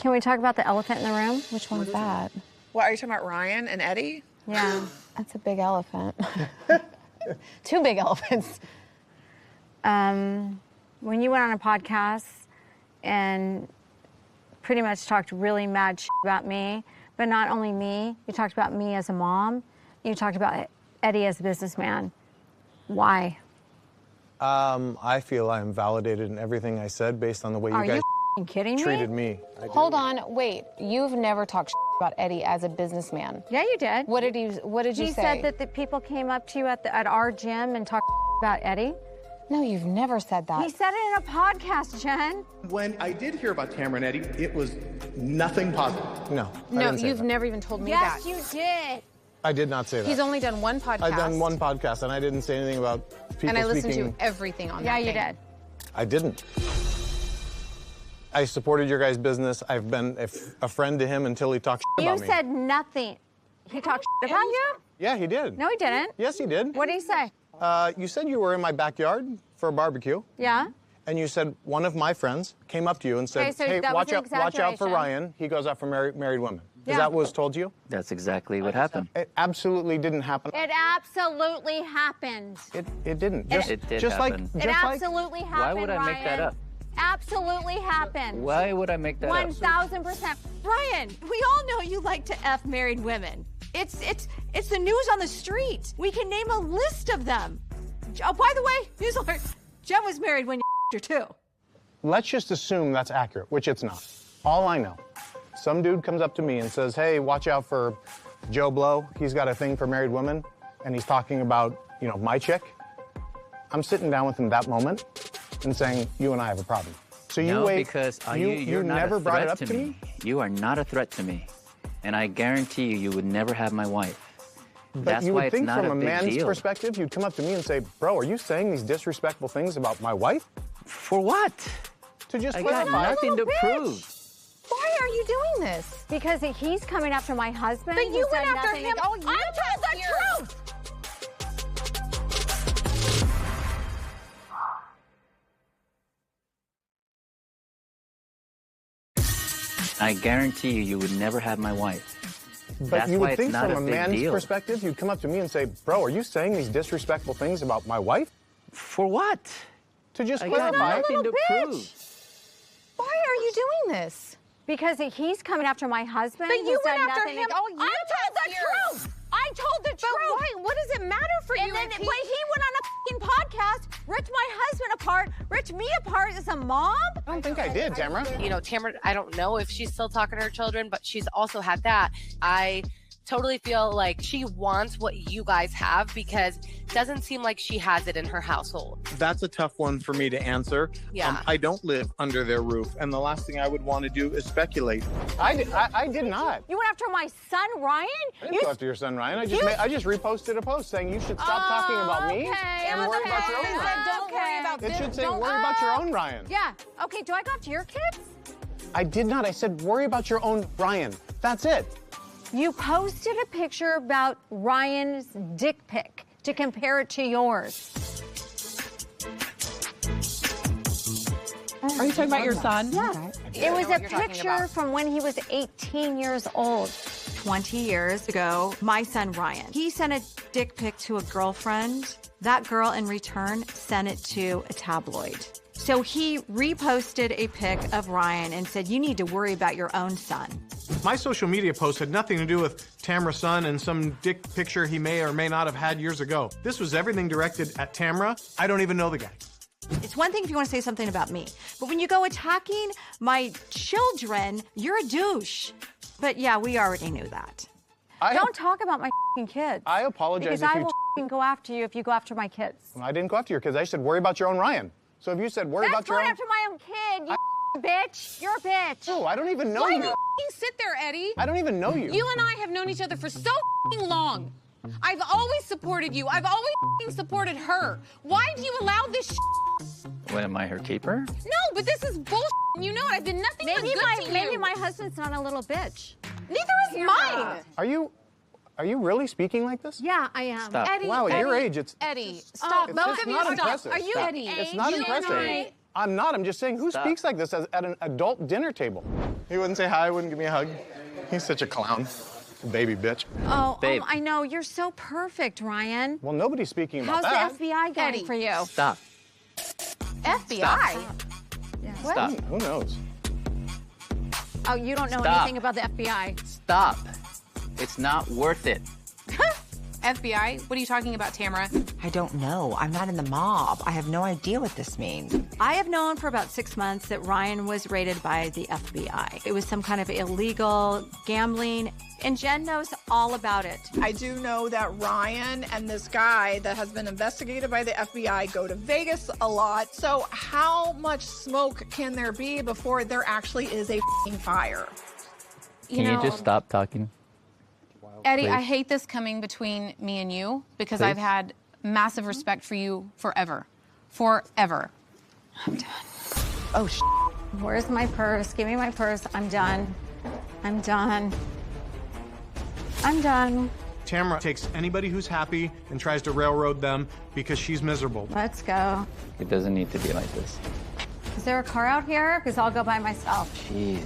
Can we talk about the elephant in the room? Which one's that? What, are you talking about Ryan and Eddie? Yeah. That's a big elephant. Two big elephants. When you went on a podcast and pretty much talked really mad shit about me, but not only me, you talked about me as a mom, you talked about Eddie as a businessman. Why? I feel I am validated in everything I said based on the way you guys kidding treated me. Hold on, wait. You've never talked about Eddie as a businessman. Yeah, you did. What did you say? He said that the people came up to you at our gym and talked about Eddie. No, you've never said that. He said it in a podcast, Jen. When I did hear about Tamra and Eddie, it was nothing positive. No. No, you've never even told me yes, that. Yes, you did. I did not say that. He's only done one podcast. I've done one podcast, and I didn't say anything about people speaking. And I listened to everything on that Yeah, you did. I didn't. I supported your guys' business. I've been a friend to him until he talked about me. You said nothing. He talked about you? Yeah, he did. No, he didn't. Yes, he did. What did he say? You said you were in my backyard for a barbecue. Yeah. And you said one of my friends came up to you and said, Okay, so hey, that was an watch out for exaggeration. Ryan. He goes out for married women. Is Yeah. that what was told to you? That's exactly what happened. It absolutely didn't happen. It absolutely happened. It didn't. It did happen. It absolutely happened, Why would I make that up? Absolutely happened. Why would I make that up? 1,000%. Ryan, we all know you like to F married women. It's the news on the street. We can name a list of them. Oh, by the way, news alert, Jen was married when you her too. Let's just assume that's accurate, which it's not. All I know, some dude comes up to me and says, hey, watch out for Joe Blow. He's got a thing for married women, and he's talking about, you know, my chick. I'm sitting down with him that moment and saying, you and I have a problem. So you wait. Because you not never a brought it threat up to to me? You are not a threat to me. And I guarantee you would never have my wife. But That's you why would it's think not from a a big man's deal. perspective, you'd come up to me and say, bro, are you saying these disrespectful things about my wife? For what? To just I got clarify. nothing to prove. Why are you doing this? Because he's coming after my husband. But who you said went after nothing him. ag- Oh, you told the truth. I guarantee you would never have my wife. But That's you why would it's think not from a a big man's deal. perspective, you'd come up to me and say, bro, are you saying these disrespectful things about my wife? For what? To just I got clarify. nothing to bitch. prove. Why are you doing this? Because he's coming after my husband. But who you said went after nothing him. ag- Oh, you told the truth. I told the But truth. why? What does it matter for And you? then if when he went on a f***ing podcast, ripped my husband apart, ripped me apart as a mom. I don't think I did, Tamra. You know, Tamra, I don't know if she's still talking to her children, but she's also had that. I totally feel like she wants what you guys have because it doesn't seem like she has it in her household. That's a tough one for me to answer. Yeah. I don't live under their roof, and the last thing I would want to do is speculate. I did not. You went after my son, Ryan? I didn't go after your son, Ryan. I just reposted a post saying you should stop talking about me and worry about your own okay. Ryan. Don't worry about It this. should say worry about your own Ryan. Yeah. Okay, do I go after your kids? I did not. I said worry about your own Ryan. That's it. You posted a picture about Ryan's dick pic to compare it to yours. Are you talking about your son? Yeah. It was a picture from when he was 18 years old. 20 years ago, my son Ryan, he sent a dick pic to a girlfriend. That girl in return sent it to a tabloid. So he reposted a pic of Ryan and said, you need to worry about your own son. My social media post had nothing to do with Tamra's son and some dick picture he may or may not have had years ago. This was everything directed at Tamra. I don't even know the guy. It's one thing if you want to say something about me, but when you go attacking my children, you're a douche. But yeah, we already knew that. Don't talk about my kids. I apologize because if I you will go after you if you go after my kids. I didn't go after your kids. I said worry about your own Ryan. So if you said worry That's about your going own... after my own kid, you bitch. You're a bitch. Oh, I don't even know Why you. do you sit there, Eddie? I don't even know you. You and I have known each other for so long. I've always supported you. I've always supported her. Why do you allow this? What, am I her keeper? No, but this is bullshit. You know it. I've been nothing but good to you. Maybe my husband's not a little bitch. Neither is mine. Are you really speaking like this? Yeah, I am. Stop. Eddie, Wow, at your age, it's... Eddie, stop. It's Both just of you not stop. impressive. Are you Stop. Eddie? It's not You and impressive. I'm not. I'm just saying, who speaks like this at an adult dinner table? He wouldn't say hi, wouldn't give me a hug. He's such a clown. Baby bitch. Oh, Babe. I know. You're so perfect, Ryan. Well, nobody's speaking about that. How's the FBI going Eddie. for you? Stop. FBI? Stop. Who knows? Oh, you don't know Stop. anything about the FBI. Stop. It's not worth it. FBI? What are you talking about, Tamra? I don't know. I'm not in the mob. I have no idea what this means. I have known for about 6 months that Ryan was raided by the FBI. It was some kind of illegal gambling, and Jen knows all about it. I do know that Ryan and this guy that has been investigated by the FBI go to Vegas a lot. So how much smoke can there be before there actually is a f***ing fire? Can you just stop talking? Eddie, Please. I hate this coming between me and you because Please. I've had massive respect for you forever. Forever. I'm done. Oh, Where's my purse? Give me my purse. I'm done. I'm done. I'm done. Tamra takes anybody who's happy and tries to railroad them because she's miserable. Let's go. It doesn't need to be like this. Is there a car out here? Because I'll go by myself. Jeez.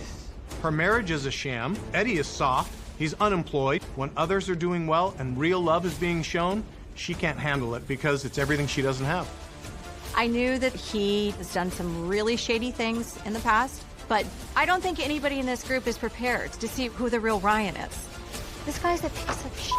Her marriage is a sham. Eddie is soft. He's unemployed. When others are doing well and real love is being shown, she can't handle it because it's everything she doesn't have. I knew that he has done some really shady things in the past, but I don't think anybody in this group is prepared to see who the real Ryan is. This guy's a piece of shit.